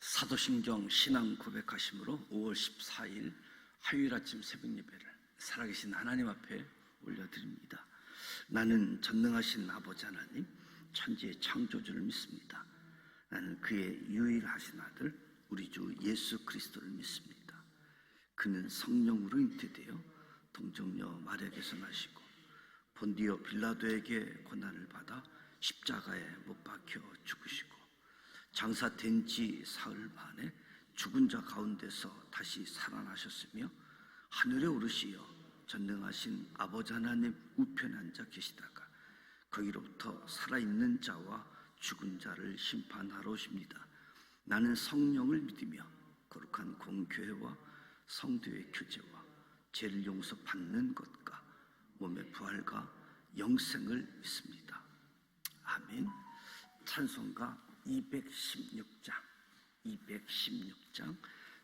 사도신경 신앙 고백하심으로 5월 14일 화요일 아침 새벽 예배를 살아계신 하나님 앞에 올려드립니다. 나는 전능하신 아버지 하나님, 천지의 창조주를 믿습니다. 나는 그의 유일하신 아들 우리 주 예수 그리스도를 믿습니다. 그는 성령으로 잉태되어 동정녀 마리아에게서 나시고 본디오 빌라도에게 고난을 받아 십자가에 못 박혀 죽으시고 장사된 지 사흘 만에 죽은 자 가운데서 다시 살아나셨으며 하늘에 오르시어 전능하신 아버지 하나님 우편에 앉아 계시다가 거기로부터 살아있는 자와 죽은 자를 심판하러 오십니다. 나는 성령을 믿으며 거룩한 공교회와 성도의 교제와 죄를 용서받는 것과 몸의 부활과 영생을 믿습니다. 아멘. 찬송가 216장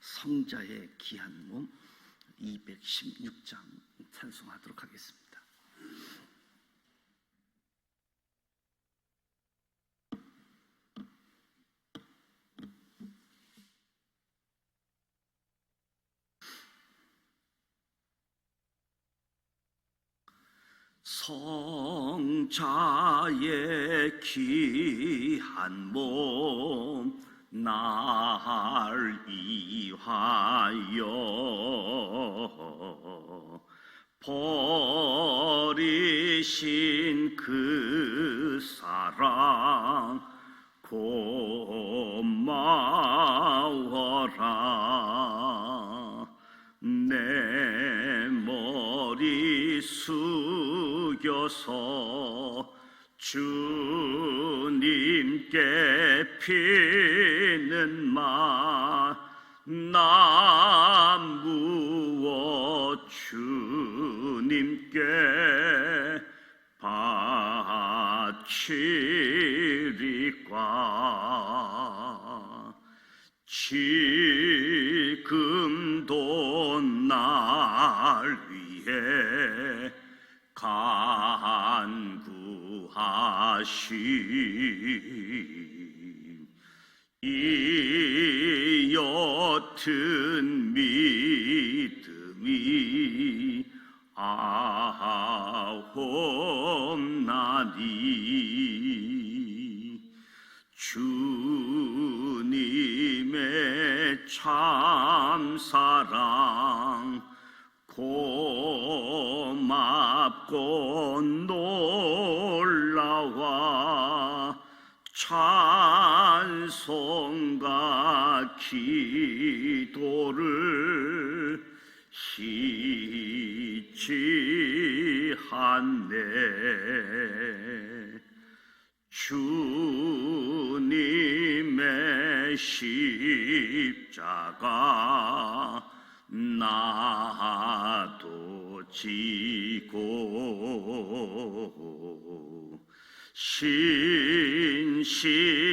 성자의 귀한 몸 216장 찬송하도록 하겠습니다. 성자의 귀한 몸 날 위하여 버리신 그 사랑 고마워라. 내 머리 숙여서 주님께 피는 말 난 무엇 주님께 바치리까. 지금도 날 위해 간구하시 이 옅은 믿음이 아옵나니 주님의 참사랑 고맙고 놀라와 찬송과 기도를 희치하네. 주님의 십자가 나도 지고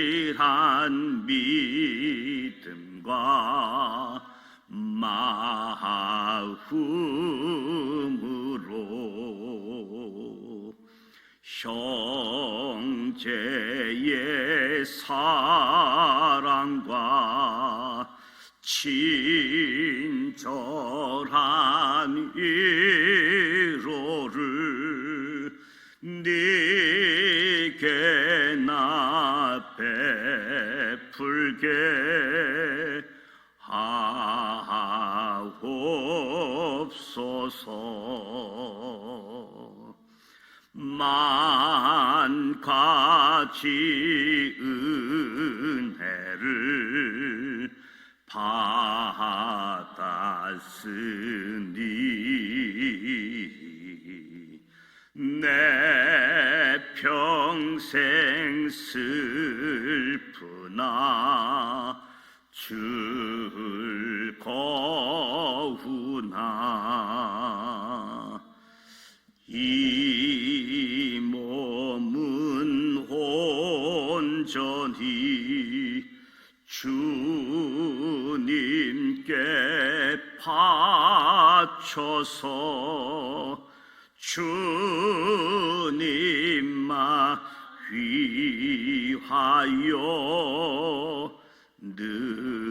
신실한 믿음과 마음으로 형제의 사랑과 친절한 위로를 네게 나 베풀게 하옵소서. 만 가지 은혜를 받았으니 내 평생 슬프나 즐거우나 이 몸은 온전히 주님께 바쳐서 주님만 위하여 늘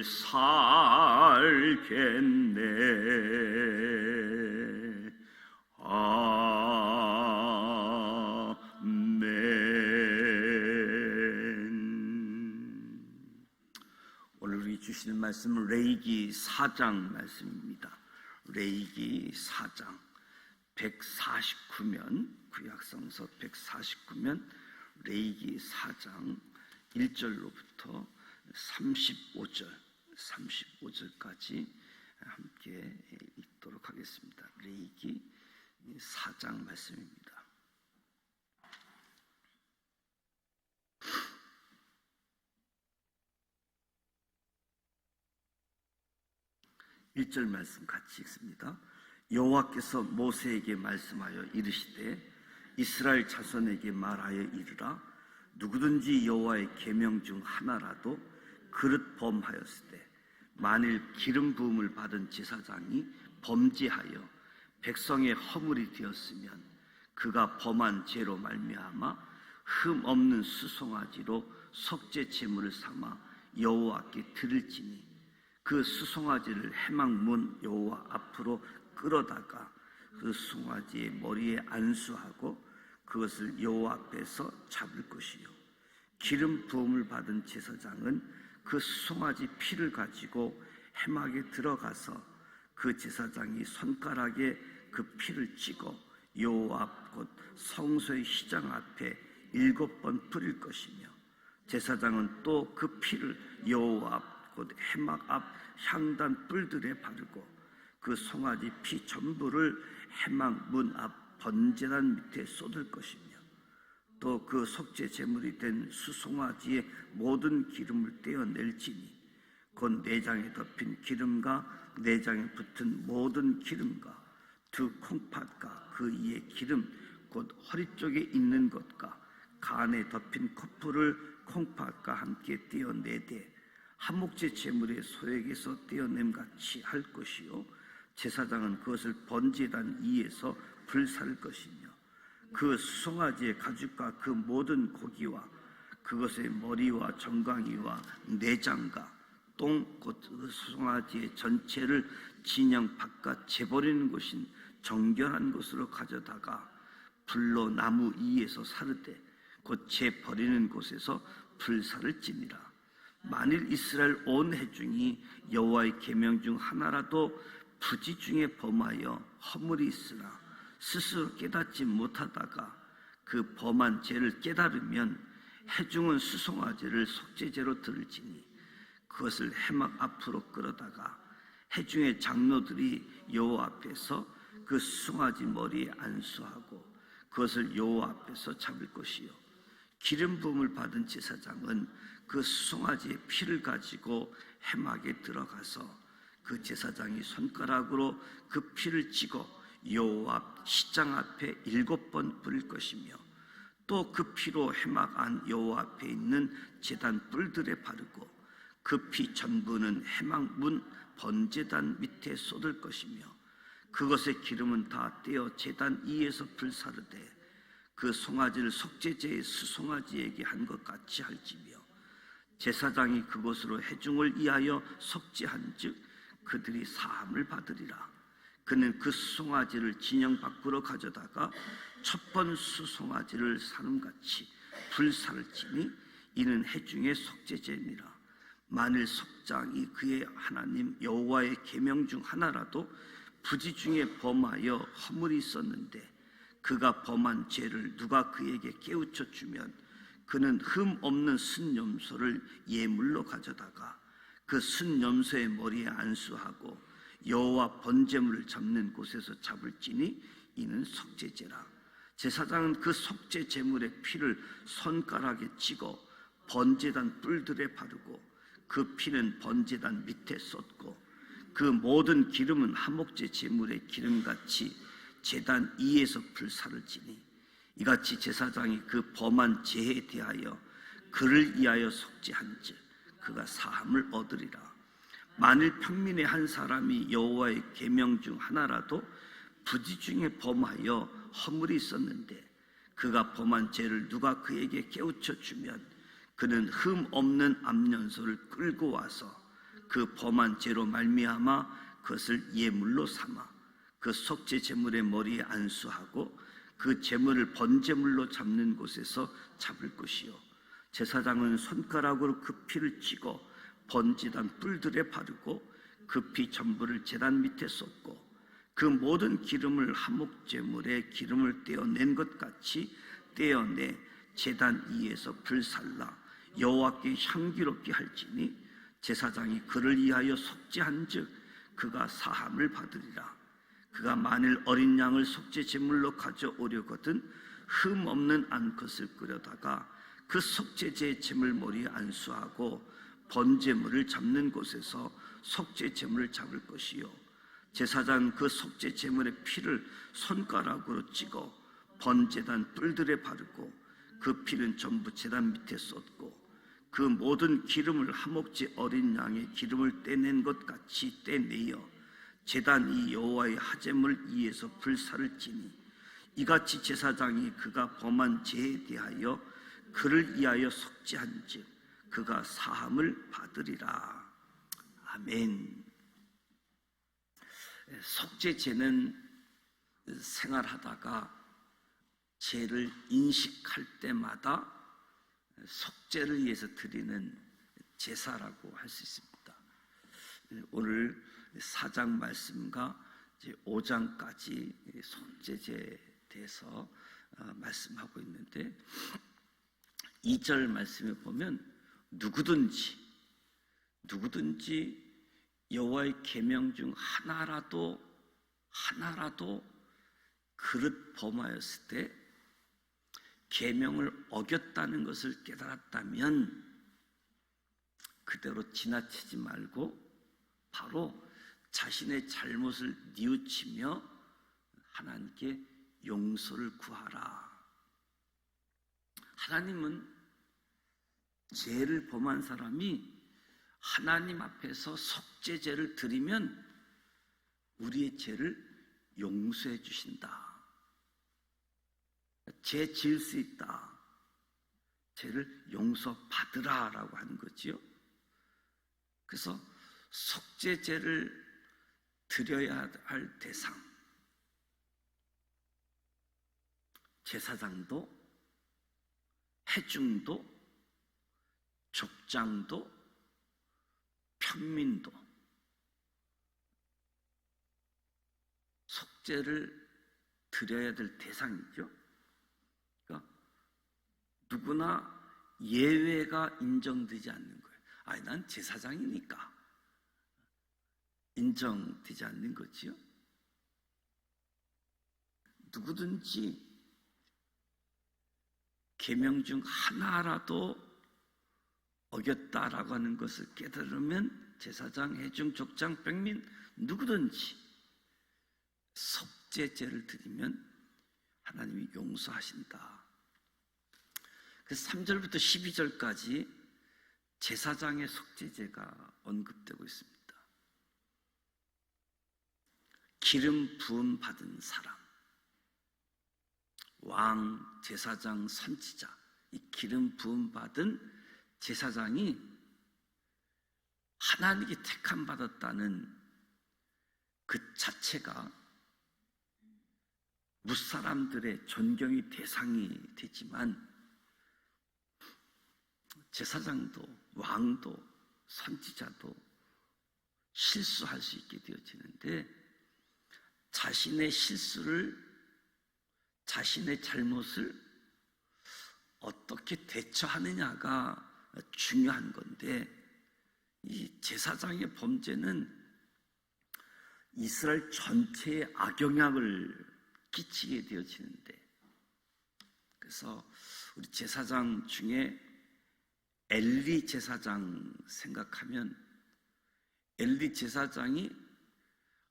살겠네. 아멘. 오늘 우리 주시는 말씀은 레위기 4장 말씀입니다. 레위기 4장 149면, 구약성서 149면 레위기 4장 1절로부터 35절까지 함께 읽도록 하겠습니다. 레위기 4장 말씀입니다. (1절) 말씀 같이 읽습니다. 여호와께서 모세에게 말씀하여 이르시되 이스라엘 자손에게 말하여 이르라. 누구든지 여호와의 계명 중 하나라도 그릇 범하였으되 만일 기름 부음을 받은 제사장이 범죄하여 백성의 허물이 되었으면 그가 범한 죄로 말미암아 흠 없는 수송아지로 속죄 제물을 삼아 여호와께 드릴지니 그 수송아지를 회막문 여호와 앞으로 끌어다가 그 수송아지의 머리에 안수하고 그것을 여호와 앞에서 잡을 것이요 기름 부음을 받은 제사장은 그 수송아지 피를 가지고 회막에 들어가서 그 제사장이 손가락에 그 피를 찍어 여호와 앞 곧 성소의 휘장 앞에 7번 뿌릴 것이며 제사장은 또 그 피를 여호와 앞 곧 회막 앞 향단 뿔들에 바르고 그 송아지 피 전부를 회막 문 앞 번제단 밑에 쏟을 것이며 또 그 속죄 제물이 된 수송아지의 모든 기름을 떼어낼지니 곧 내장에 덮인 기름과 내장에 붙은 모든 기름과 두 콩팥과 그 이의 기름 곧 허리 쪽에 있는 것과 간에 덮인 코뿔을 콩팥과 함께 떼어내되 한목제 제물의 소액에서 떼어냄같이 할 것이요 제사장은 그것을 번제단 위에서 불살 것이며 그 수송아지의 가죽과 그 모든 고기와 그것의 머리와 정강이와 내장과 똥 곧 그 수송아지의 전체를 진영 바깥 재버리는 곳인 정결한 곳으로 가져다가 불로 나무 위에서 사르되 곧 재버리는 곳에서 불살을 지니라. 만일 이스라엘 온 회중이 여호와의 계명 중 하나라도 부지 중에 범하여 허물이 있으나 스스로 깨닫지 못하다가 그 범한 죄를 깨달으면 회중은 수송아지를 속죄제로 들을지니 그것을 회막 앞으로 끌어다가 회중의 장로들이 여호와 앞에서 그 수송아지 머리에 안수하고 그것을 여호와 앞에서 잡을 것이요 기름 부음을 받은 제사장은 그 수송아지의 피를 가지고 회막에 들어가서 그 제사장이 손가락으로 그 피를 찍어 여호와 휘장 앞에 7번 뿌릴 것이며 또 그 피로 회막 안 여호와 앞에 있는 제단 뿔들에 바르고 그 피 전부는 회막 문 번제단 밑에 쏟을 것이며 그것의 기름은 다 떼어 제단 위에서 불사르되 그 송아지를 속죄제의 수송아지에게 한 것 같이 할지며 제사장이 그것으로 회중을 위하여 속죄한즉 그들이 사함을 받으리라. 그는 그 수송아지를 진영 밖으로 가져다가 첫 번 수송아지를 사름같이 불살지니 이는 회중의 속죄제니라. 만일 속장이 그의 하나님 여호와의 계명 중 하나라도 부지 중에 범하여 허물이 있었는데 그가 범한 죄를 누가 그에게 깨우쳐 주면 그는 흠 없는 순염소를 예물로 가져다가 그 순염소의 머리에 안수하고 여호와 번제물을 잡는 곳에서 잡을지니 이는 속죄제라. 제사장은 그 속죄 제물의 피를 손가락에 찍어 번제단 뿔들에 바르고 그 피는 번제단 밑에 쏟고 그 모든 기름은 한목제 제물의 기름같이 제단 위에서 불사를 지니 이같이 제사장이 그 범한 죄에 대하여 그를 위하여 속죄한즉 그가 사함을 얻으리라. 만일 평민의 한 사람이 여호와의 계명 중 하나라도 부지 중에 범하여 허물이 있었는데 그가 범한 죄를 누가 그에게 깨우쳐 주면 그는 흠 없는 암년소를 끌고 와서 그 범한 죄로 말미암아 그것을 예물로 삼아 그 속죄 제물의 머리에 안수하고 그 제물을 번제물로 잡는 곳에서 잡을 것이요 제사장은 손가락으로 그 피를 치고 번제단 뿔들에 바르고 그 피 전부를 제단 밑에 쏟고 그 모든 기름을 한목제물에 기름을 떼어낸 것 같이 떼어내 제단 위에서 불살라 여호와께 향기롭게 할지니 제사장이 그를 위하여 속죄한즉 그가 사함을 받으리라. 그가 만일 어린 양을 속죄 제물로 가져오려거든 흠 없는 암컷을 끓여다가 그 속죄제 제물 머리에 안수하고 번제물을 잡는 곳에서 속죄 제물을 잡을 것이요 제사장 그 속죄 제물의 피를 손가락으로 찍어 번제단 뿔들에 바르고 그 피는 전부 제단 밑에 쏟고 그 모든 기름을 한목제 어린 양의 기름을 떼낸 것 같이 떼내어 제단 이 여호와의 하제물 위에서 불사를 지니 이같이 제사장이 그가 범한 죄에 대하여 그를 위하여 속죄한즉 그가 사함을 받으리라. 아멘. 속죄제는 생활하다가 죄를 인식할 때마다 속죄를 위해서 드리는 제사라고 할 수 있습니다. 오늘 4장 말씀과 5장까지 속죄제에 대해서 말씀하고 있는데 2절 말씀에 보면 누구든지 여호와의 계명 중 하나라도 그릇 범하였을 때 계명을 어겼다는 것을 깨달았다면 그대로 지나치지 말고 바로 자신의 잘못을 뉘우치며 하나님께 용서를 구하라. 하나님은 죄를 범한 사람이 하나님 앞에서 속죄제를 드리면 우리의 죄를 용서해 주신다. 죄 지을 수 있다. 죄를 용서받으라 라고 하는 거지요. 그래서 속죄제를 드려야 할 대상 제사장도 회중도 족장도 평민도 속죄를 드려야 될 대상이죠. 그러니까 누구나 예외가 인정되지 않는 거예요. 아니, 난 제사장이니까 인정되지 않는 거지요. 누구든지 계명 중 하나라도 어겼다라고 하는 것을 깨달으면 제사장, 회중, 족장, 백민 누구든지 속죄제를 드리면 하나님이 용서하신다. 그래서 3절부터 12절까지 제사장의 속죄제가 언급되고 있습니다. 기름 부음 받은 사람, 왕, 제사장, 선지자, 이 기름 부음 받은 제사장이 하나님께 택함 받았다는 그 자체가 무사람들의 존경의 대상이 되지만 제사장도 왕도 선지자도 실수할 수 있게 되어지는데 자신의 실수를 자신의 잘못을 어떻게 대처하느냐가 중요한 건데 이 제사장의 범죄는 이스라엘 전체에 악영향을 끼치게 되어지는데 그래서 우리 제사장 중에 엘리 제사장 생각하면 엘리 제사장이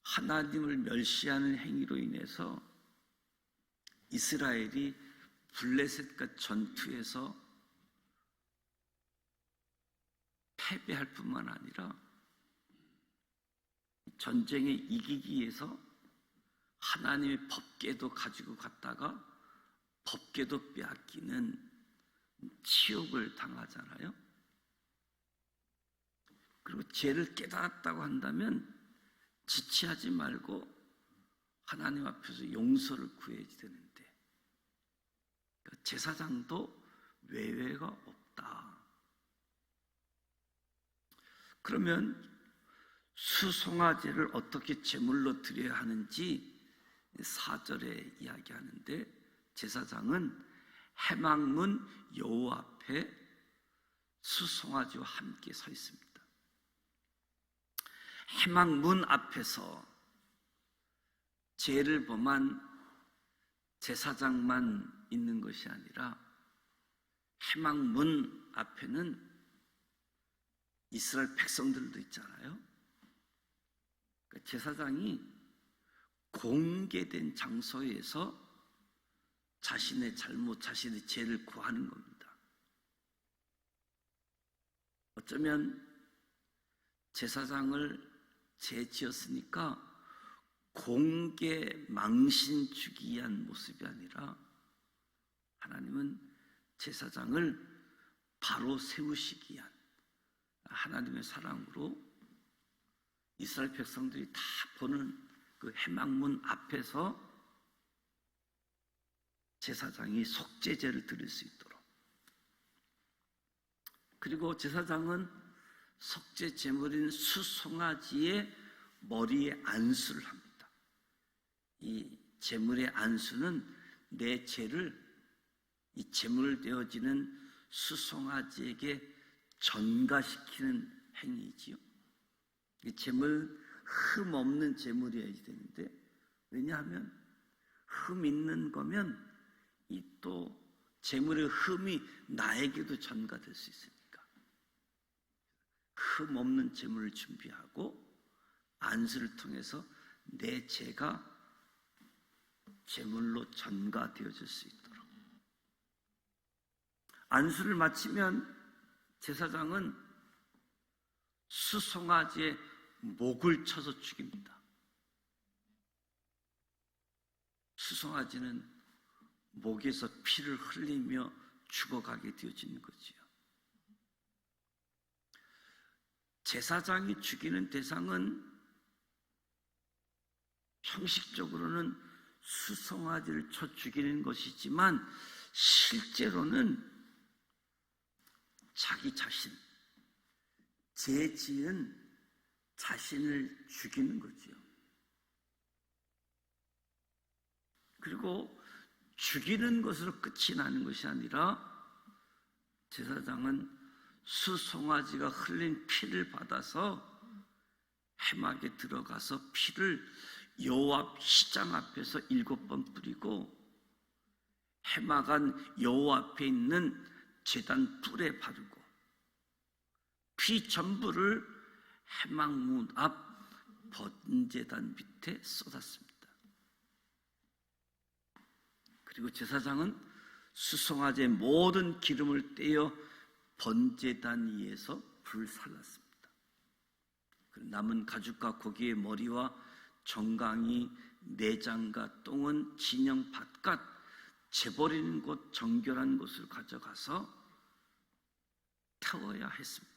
하나님을 멸시하는 행위로 인해서 이스라엘이 블레셋과 전투에서 패배할 뿐만 아니라 전쟁에 이기기 위해서 하나님의 법궤도 가지고 갔다가 법궤도 빼앗기는 치욕을 당하잖아요. 그리고 죄를 깨달았다고 한다면 지체하지 말고 하나님 앞에서 용서를 구해야 되는데, 그러니까 제사장도 외회가 없다. 그러면 수송아지를 어떻게 제물로 드려야 하는지 4절에 이야기하는데, 제사장은 해망문 여호와 앞에 수송아지와 함께 서 있습니다. 해망문 앞에서 죄를 범한 제사장만 있는 것이 아니라 해망문 앞에는 이스라엘 백성들도 있잖아요. 그러니까 제사장이 공개된 장소에서 자신의 잘못, 자신의 죄를 구하는 겁니다. 어쩌면 제사장을 죄 지었으니까 공개 망신 주기 위한 모습이 아니라 하나님은 제사장을 바로 세우시기 위한 하나님의 사랑으로 이스라엘 백성들이 다 보는 그 해망문 앞에서 제사장이 속죄제를 드릴 수 있도록, 그리고 제사장은 속죄 제물인 수송아지의 머리에 안수를 합니다. 이 제물의 안수는 내 죄를 이 제물 되어지는 수송아지에게 전가시키는 행위이지요. 이 제물 흠 없는 제물이어야 되는데, 왜냐하면 흠 있는 거면 이 또 제물의 흠이 나에게도 전가될 수 있으니까 흠 없는 제물을 준비하고 안수를 통해서 내 죄가 제물로 전가되어질 수 있도록. 안수를 마치면 제사장은 수송아지의 목을 쳐서 죽입니다. 수송아지는 목에서 피를 흘리며 죽어가게 되어지는 거지요. 제사장이 죽이는 대상은 형식적으로는 수송아지를 쳐 죽이는 것이지만 실제로는 자기 자신, 죄 지은 자신을 죽이는 거지요. 그리고 죽이는 것으로 끝이 나는 것이 아니라 제사장은 수송아지가 흘린 피를 받아서 해막에 들어가서 피를 여호와 시장 앞에서 7번 뿌리고 해막한 여호와 앞에 있는 제단 뿔에 바르고 피 전부를 해막문 앞 번제단 밑에 쏟았습니다. 그리고 제사장은 수송아지의 모든 기름을 떼어 번제단 위에서 불살랐습니다. 남은 가죽과 고기의 머리와 정강이 내장과 똥은 진영 바깥 재버리는 곳 정결한 곳을 가져가서 태워야 했습니다.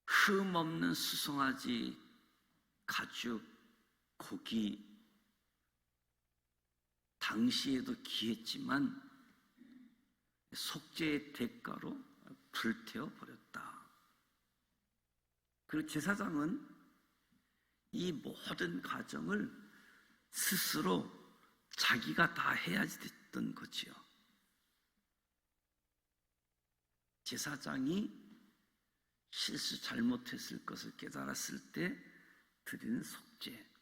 흠 없는 수송아지 가죽, 고기, 당시에도 귀했지만 속죄의 대가로 불태워 버렸다. 그리고 제사장은 이 모든 과정을 스스로 자기가 다 해야지 됐던 거지요. 제사장이 실수 잘못했을 것을 깨달았을 때 드리는 속죄.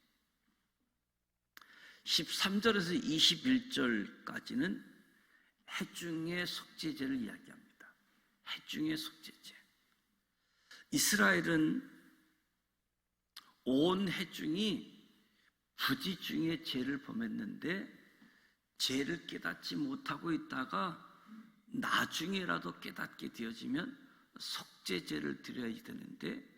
13절에서 21절까지는 해중의 속죄제를 이야기합니다. 해중의 속죄제. 이스라엘은 온 해중이 부지 중에 죄를 범했는데 죄를 깨닫지 못하고 있다가 나중에라도 깨닫게 되어지면 속죄제를 드려야 되는데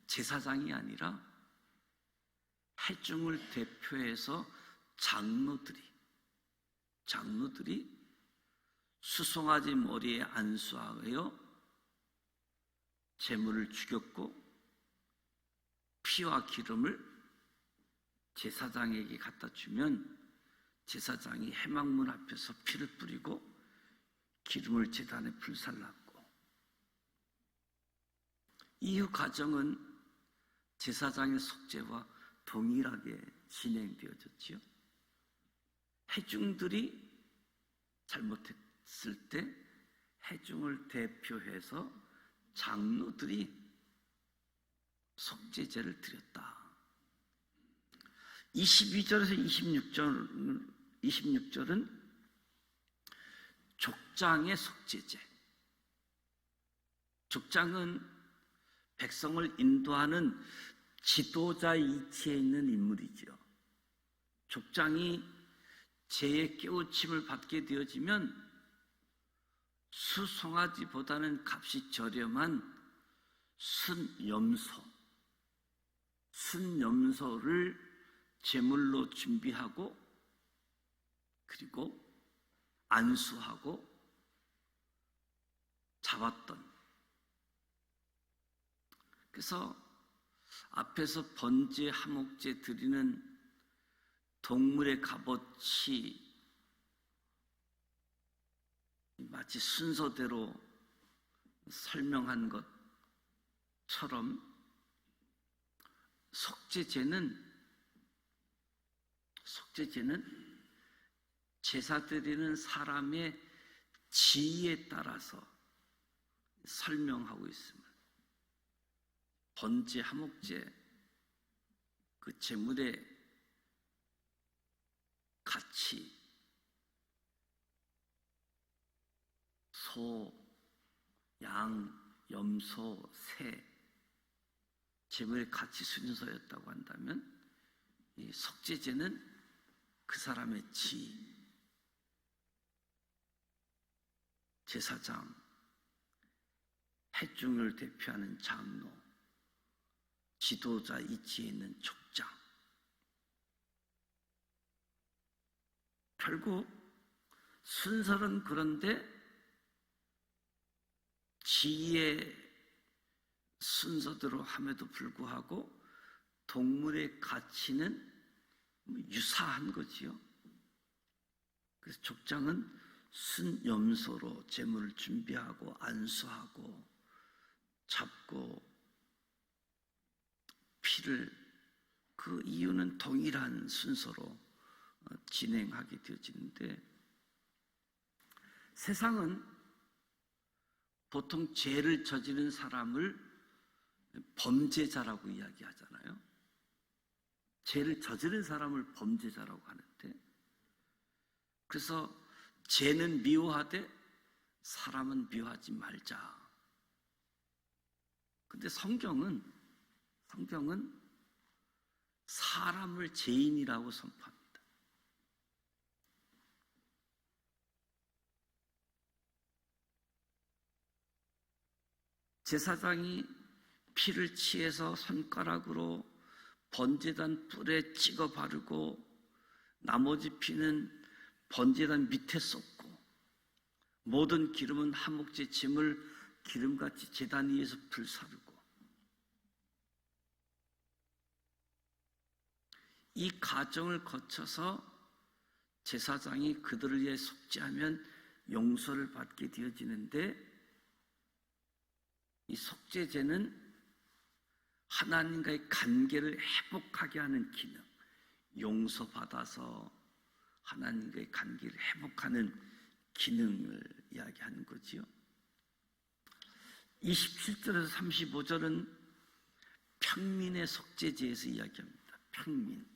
제사장이 아니라 해중을 대표해서 장로들이 장로들이 수송아지 머리에 안수하여 제물을 죽였고 피와 기름을 제사장에게 갖다 주면 제사장이 회막문 앞에서 피를 뿌리고 기름을 제단에 불살랐고, 이후 과정은 제사장의 속죄와 동일하게 진행되어졌지요. 회중들이 잘못했을 때 회중을 대표해서 장로들이 속죄제를 드렸다. 22절에서 26절은 족장의 속죄제. 족장은 백성을 인도하는 지도자 이치에 있는 인물이지요. 족장이 죄의 깨우침을 받게 되어지면 수송아지보다는 값이 저렴한 순염소를 제물로 준비하고 그리고 안수하고 잡았던, 그래서 앞에서 번제, 하목제 드리는 동물의 값어치 마치 순서대로 설명한 것처럼 속죄제는 제사 드리는 사람의 지위에 따라서 설명하고 있습니다. 번제, 하목제, 그 제물의 가치, 소, 양, 염소, 새, 제물의 가치 순서였다고 한다면 이 속죄제는 그 사람의 지위, 제사장, 회중을 대표하는 장로, 지도자 이치에 있는 족장. 결국 순서는 그런데 지위의 순서대로 함에도 불구하고 동물의 가치는 유사한 거지요. 그래서 족장은 순염소로 제물을 준비하고 안수하고 잡고 피를, 그 이유는 동일한 순서로 진행하게 되어지는데, 세상은 보통 죄를 저지른 사람을 범죄자라고 이야기하잖아요. 죄를 저지른 사람을 범죄자라고 하는데, 그래서 죄는 미워하되 사람은 미워하지 말자. 근데 성경은 사람을 죄인이라고 선포합니다. 제사장이 피를 취해서 손가락으로 번제단 뿔에 찍어 바르고 나머지 피는 번제단 밑에 쏟고 모든 기름은 하목제 짐을 기름같이 제단 위에서 불사르고, 이 과정을 거쳐서 제사장이 그들을 위해 속죄하면 용서를 받게 되어지는데, 이 속죄제는 하나님과의 관계를 회복하게 하는 기능, 용서받아서 하나님과의 관계를 회복하는 기능을 이야기하는 거지요. 27절에서 35절은 평민의 속죄제에서 이야기합니다. 평민.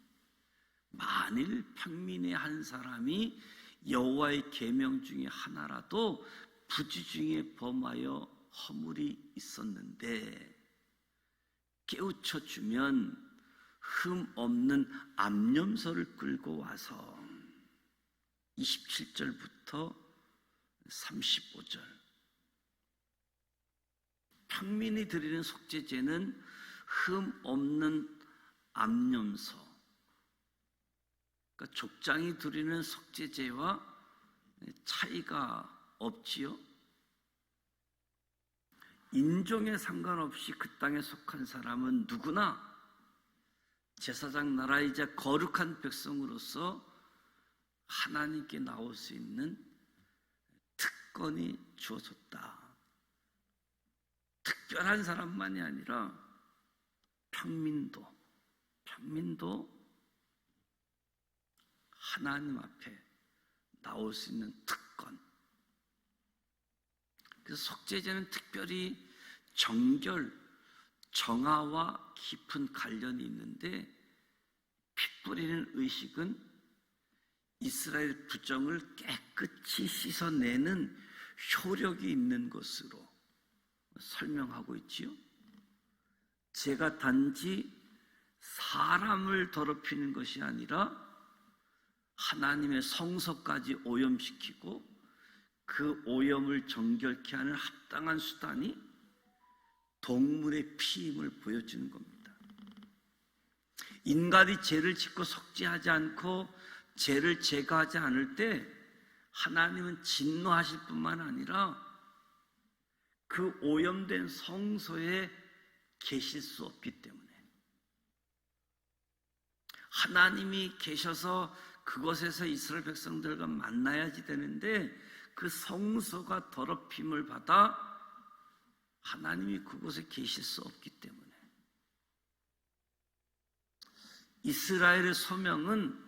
만일 평민의 한 사람이 여호와의 계명 중에 하나라도 부지 중에 범하여 허물이 있었는데 깨우쳐 주면 흠 없는 암염소를 끌고 와서 27절부터 35절, 평민이 드리는 속죄제는 흠 없는 암염소, 그러니까 족장이 드리는 속죄제와 차이가 없지요. 인종에 상관없이 그 땅에 속한 사람은 누구나 제사장 나라이자 거룩한 백성으로서 하나님께 나올 수 있는 특권이 주어졌다. 특별한 사람만이 아니라 평민도 하나님 앞에 나올 수 있는 특권. 그래서 속죄제는 특별히 정화와 깊은 관련이 있는데, 피 뿌리는 의식은 이스라엘 부정을 깨끗이 씻어내는 효력이 있는 것으로 설명하고 있지요. 제가 단지 사람을 더럽히는 것이 아니라 하나님의 성소까지 오염시키고 그 오염을 정결케 하는 합당한 수단이 동물의 피임을 보여주는 겁니다. 인간이 죄를 짓고 속죄하지 않고 죄를 제거하지 않을 때 하나님은 진노하실 뿐만 아니라 그 오염된 성소에 계실 수 없기 때문에, 하나님이 계셔서 그곳에서 이스라엘 백성들과 만나야지 되는데 그 성소가 더럽힘을 받아 하나님이 그곳에 계실 수 없기 때문에, 이스라엘의 소명은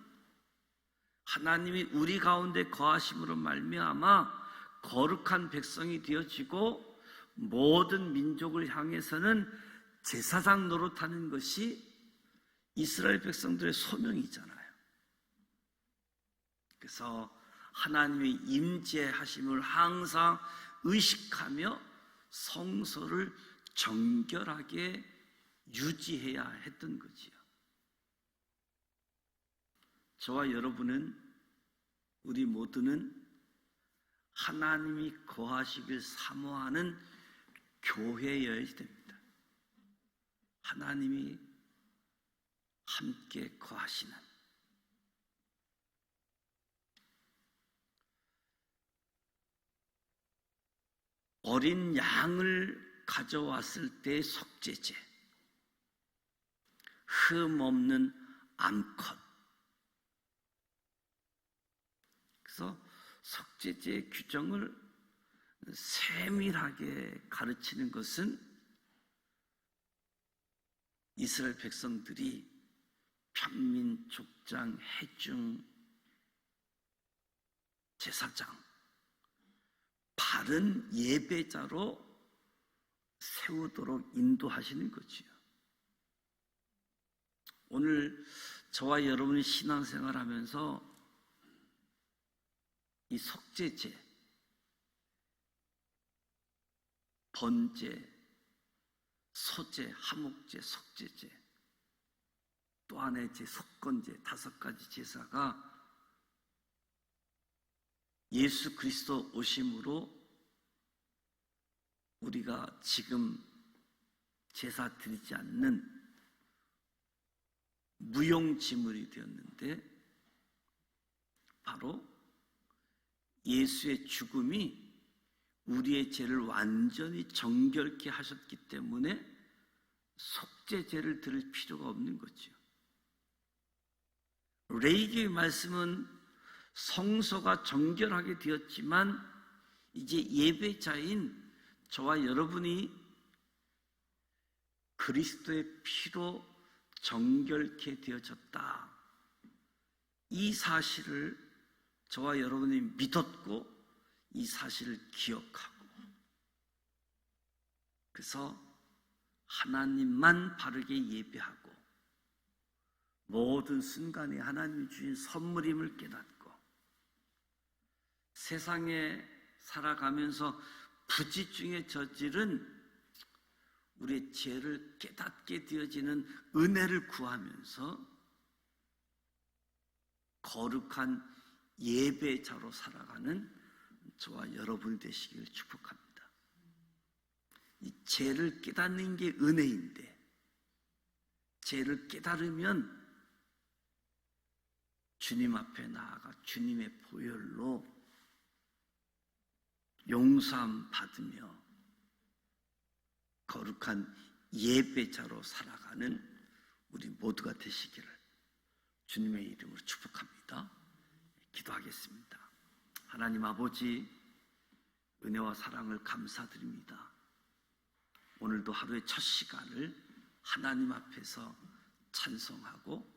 하나님이 우리 가운데 거하심으로 말미암아 거룩한 백성이 되어지고 모든 민족을 향해서는 제사장 노릇하는 것이 이스라엘 백성들의 소명이잖아요. 그래서 하나님의 임재하심을 항상 의식하며 성소를 정결하게 유지해야 했던 거지요. 저와 여러분은, 우리 모두는 하나님이 거하시길 사모하는 교회여야 됩니다. 하나님이 함께 거하시는, 어린 양을 가져왔을 때의 속죄제, 흠 없는 암컷. 그래서 속죄제의 규정을 세밀하게 가르치는 것은 이스라엘 백성들이 평민, 족장, 해중, 제사장, 바른 예배자로 세우도록 인도하시는 거지요. 오늘 저와 여러분이 신앙생활하면서 이 속죄제, 번제, 소제, 하목제, 속죄제, 또 하나의 제 속건제, 5가지 제사가 예수 그리스도 오심으로 우리가 지금 제사 드리지 않는 무용지물이 되었는데, 바로 예수의 죽음이 우리의 죄를 완전히 정결케 하셨기 때문에 속죄제를 드릴 필요가 없는 거죠. 레위기의 말씀은 성소가 정결하게 되었지만 이제 예배자인 저와 여러분이 그리스도의 피로 정결케 되어졌다. 이 사실을 저와 여러분이 믿었고 이 사실을 기억하고, 그래서 하나님만 바르게 예배하고 모든 순간에 하나님이 주신 선물임을 깨닫고, 세상에 살아가면서 부지중에 저지른 우리의 죄를 깨닫게 되어지는 은혜를 구하면서 거룩한 예배자로 살아가는 저와 여러분이 되시기를 축복합니다. 이 죄를 깨닫는 게 은혜인데, 죄를 깨달으면 주님 앞에 나아가 주님의 보혈로 용서함 받으며 거룩한 예배자로 살아가는 우리 모두가 되시기를 주님의 이름으로 축복합니다. 기도하겠습니다. 하나님 아버지, 은혜와 사랑을 감사드립니다. 오늘도 하루의 첫 시간을 하나님 앞에서 찬송하고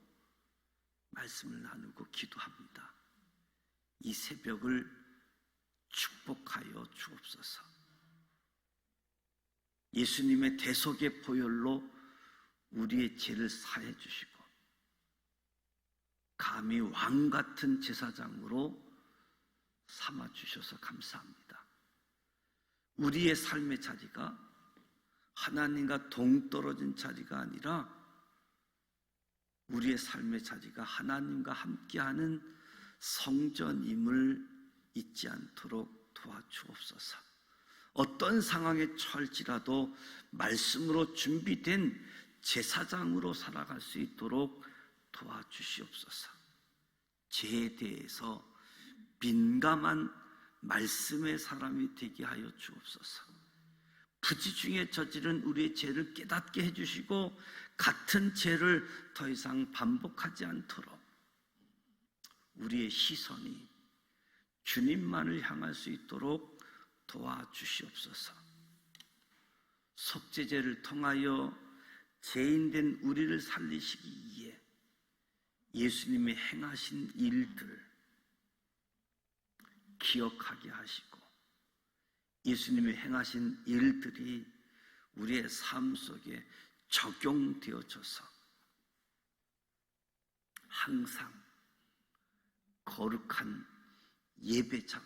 말씀을 나누고 기도합니다. 이 새벽을 축복하여 주옵소서. 예수님의 대속의 보혈로 우리의 죄를 사해 주시고 감히 왕 같은 제사장으로 삼아 주셔서 감사합니다. 우리의 삶의 자리가 하나님과 동떨어진 자리가 아니라 우리의 삶의 자리가 하나님과 함께하는 성전임을 잊지 않도록 도와주옵소서. 어떤 상황에 처할지라도 말씀으로 준비된 제사장으로 살아갈 수 있도록 도와주시옵소서. 죄에 대해서 민감한 말씀의 사람이 되게 하여 주옵소서. 부지 중에 저지른 우리의 죄를 깨닫게 해주시고 같은 죄를 더 이상 반복하지 않도록 우리의 시선이 주님만을 향할 수 있도록 도와주시옵소서. 속죄제를 통하여 죄인된 우리를 살리시기 위해 예수님이 행하신 일들 기억하게 하시고 예수님이 행하신 일들이 우리의 삶 속에 적용되어져서 항상 거룩한 예배자로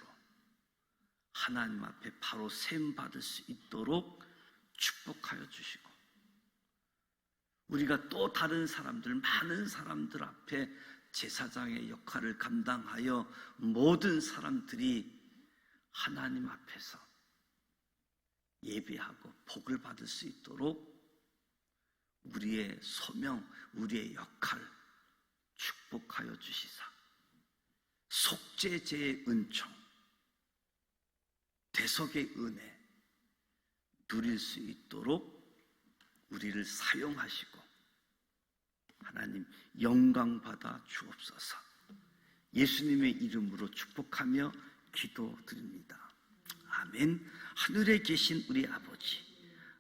하나님 앞에 바로 세움받을 수 있도록 축복하여 주시고 우리가 또 다른 사람들, 많은 사람들 앞에 제사장의 역할을 감당하여 모든 사람들이 하나님 앞에서 예배하고 복을 받을 수 있도록 우리의 소명, 우리의 역할 축복하여 주시사 속죄제의 은총, 대속의 은혜 누릴 수 있도록 우리를 사용하시고 하나님 영광 받아 주옵소서. 예수님의 이름으로 축복하며 기도드립니다. 아멘. 하늘에 계신 우리 아버지,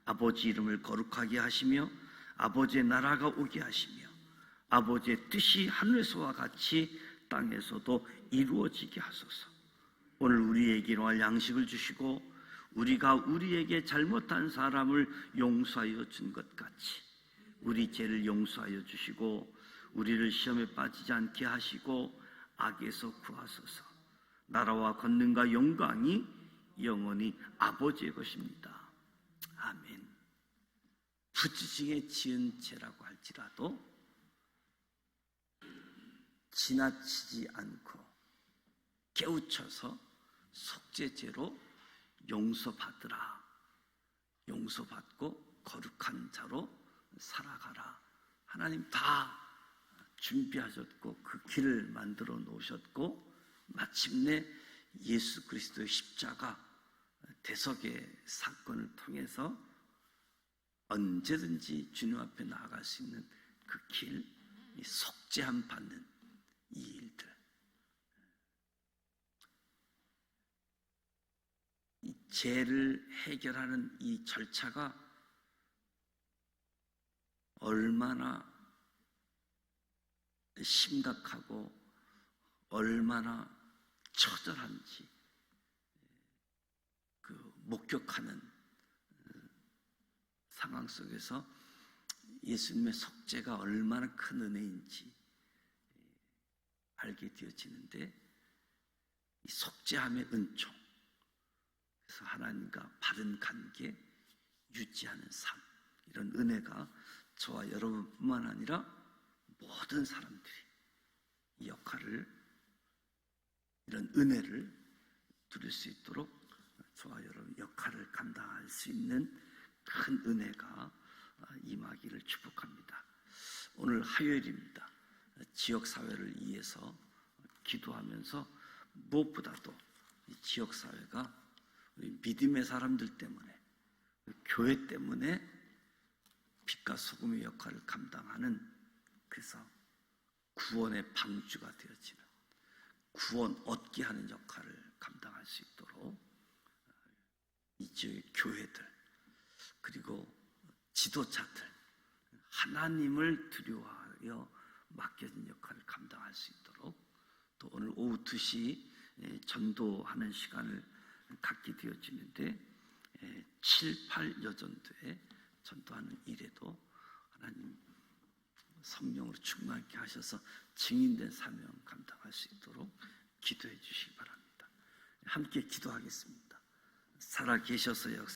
아버지 이름을 거룩하게 하시며 아버지의 나라가 오게 하시며 아버지의 뜻이 하늘에서와 같이 땅에서도 이루어지게 하소서. 오늘 우리에게 일용할 양식을 주시고 우리가 우리에게 잘못한 사람을 용서하여 준 것 같이 우리 죄를 용서하여 주시고 우리를 시험에 빠지지 않게 하시고 악에서 구하소서. 나라와 권능과 영광이 영원히 아버지의 것입니다. 아멘. 부지중에 지은 죄라고 할지라도 지나치지 않고 깨우쳐서 속죄죄로 용서받으라. 용서받고 거룩한 자로 살아가라. 하나님 다 준비하셨고 그 길을 만들어 놓으셨고 마침내 예수 그리스도의 십자가 대속의 사건을 통해서 언제든지 주님 앞에 나아갈 수 있는 그 길, 이 속죄함 받는 이 일들, 이 죄를 해결하는 이 절차가 얼마나 심각하고 얼마나 처절한지 그 목격하는 상황 속에서 예수님의 속죄가 얼마나 큰 은혜인지 알게 되어지는데 이 속죄함의 은총, 그래서 하나님과 바른 관계 유지하는 삶, 이런 은혜가 저와 여러분뿐만 아니라 모든 사람들이 이 역할을, 이런 은혜를 누릴 수 있도록 저와 여러분 역할을 감당할 수 있는 큰 은혜가 임하기를 축복합니다. 오늘 화요일입니다. 지역사회를 위해서 기도하면서 무엇보다도 이 지역사회가 믿음의 사람들 때문에, 교회 때문에 빛과 소금의 역할을 감당하는, 그래서 구원의 방주가 되어지는, 구원 얻게 하는 역할을 감당할 수 있도록 이 지역의 교회들, 그리고 지도자들, 하나님을 두려워하여 맡겨진 역할을 감당할 수 있도록, 또 오늘 오후 2시 전도하는 시간을 갖게 되어지는데 7, 8 여전도에 전도하는 일에도 하나님 성령으로 충만케 하셔서 증인된 사명 감당할 수 있도록 기도해 주시기 바랍니다. 함께 기도하겠습니다. 살아 계셔서